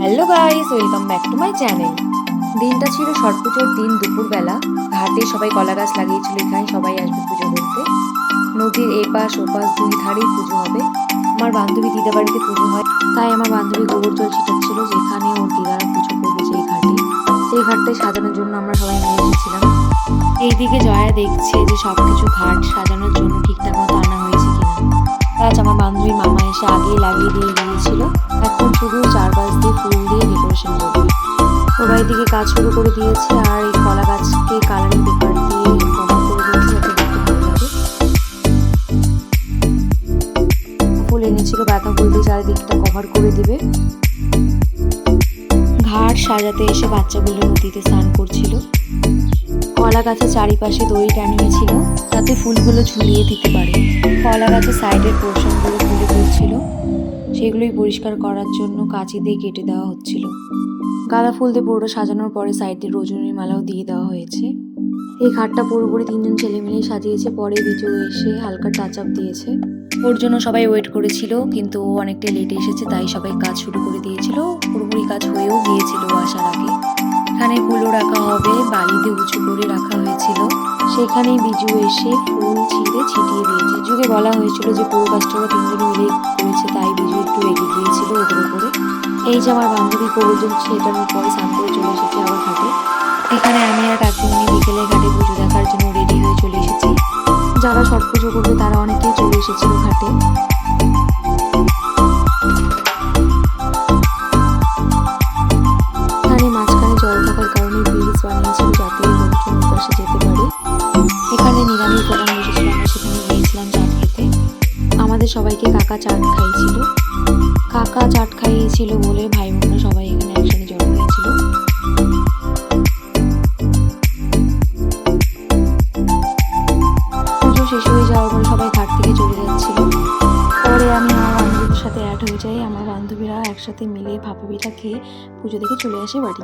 Hello guys, welcome back to my channel. দিনটা ছিল ছট পুজোর দিন, দুপুরবেলা। ঘাটে সবাই কলা গাছ লাগিয়েছিল, এখানে সবাই আসবে পুজো করতে। নদীর এপাশ ওপাশ দুই ধারেই পুজো হবে। আমার বান্ধবী দিদা বাড়িতে পুজো হয়, তাই আমার বান্ধবী গোবর জল ছিটাচ্ছিল যেখানে ওর দিদারা পুজো করবে যেই ঘাটে। সেই ঘাটটাই সাজানোর জন্য আমরা সবাই মিলে এসেছিলাম। এইদিকে জয়া দেখছে যে সবকিছু ঘাট সাজানোর জন্য ঠিকঠাক মতো আনা হয়েছে কিনা। আজ আমার বান্ধবীর মামা এসে আগেই লাগিয়ে দিয়ে গিয়েছিল। এখন শুধু চারপাশ দিয়ে ফুল দিয়ে ডেকোরেশন করবে। সবাই দিকে কাজ শুরু করে দিয়েছে, আর এই কলা গাছকে কালারিং পেপার দিয়ে কভার করে দিয়েছে যাতে দেখতে ভালো লাগে। ফুল এনেছিল, গাঁদা ফুল দিয়ে চারিদিকটা কভার করে দিবে। ঘাট সাজাতে এসে বাচ্চাগুলো নদীতে স্নান করছিল। কলা গাছের চারিপাশে দড়ি টানিয়েছিল যাতে ফুলগুলো ঝুলিয়ে দিতে পারে। কলা গাছের সাইডের পোর্শনগুলো ফুলে পড়ছিল, সেগুলোই পরিষ্কার করার জন্য কাঁচি দিয়ে কেটে দেওয়া হচ্ছিল। গাঁদা ফুল দিয়ে পুরোটা সাজানোর পরে সাইডে রজনীর মালাও দিয়ে দেওয়া হয়েছে। এই ঘাটটা পুরোপুরি তিনজন ছেলে মিলেই সাজিয়েছে। পরে বিজু এসে হালকা টাচ আপ দিয়েছে। ওর জন্য সবাই ওয়েট করেছিল, কিন্তু ও অনেকটা লেটে এসেছে, তাই সবাই কাজ শুরু করে দিয়েছিল। পুরোপুরি কাজ হয়েও গিয়েছিল আসার আগে। এখানে ফুলও রাখা হবে, বালি দিয়ে উঁচু করে রাখা হয়েছিল। সেখানেই বিজু এসে ফুল ছিঁড়ে ছিটিয়ে দিয়েছে। যুগে বলা হয়েছিল যে পুরো কাজটা ওরা তিনজনে মিলে করেছে, তাই বিজু একটু রেগে গিয়েছিল ওদের উপরে। এই যে আমার বান্ধবী কবুজন ছেটানোর পরে স্নান করে চলে এসেছে আবার ঘাটে। এখানে আমি আর কাকিমণি বিকেলে ঘাটে পুজো দেখার জন্য রেডি হয়ে চলে এসেছি। যারা ছট পুজো করবে তারা অনেকেই চলে এসেছিল ঘাটে। এখানে মাঝখানে জল থাকার কারণে ব্রিজ বানিয়েছিল যাতে লোকজন পাশে যেতে পারে। এখানে নিরামিষ দোকান বসেছিল, আমরা সেখানে গিয়েছিলাম চাট খেতে। আমাদের সবাইকে কাকা চাট খাইয়েছিল। কাকা চাট খাইয়েছিল বলে ভাই বোনরা সবাই এখানে একসাথে জড়ো হয়েছিল। পুজো শেষ হয়ে যাওয়ার পরে সবাই ঘাট থেকে চলে যাচ্ছিল। পরে আমি আমার বান্ধবীদের সাথে অ্যাড হয়ে যাই। আমার বান্ধবীরা একসাথে মিলে ভাপা পিঠা খেয়ে পুজো দেখে চলে আসে বাড়ি।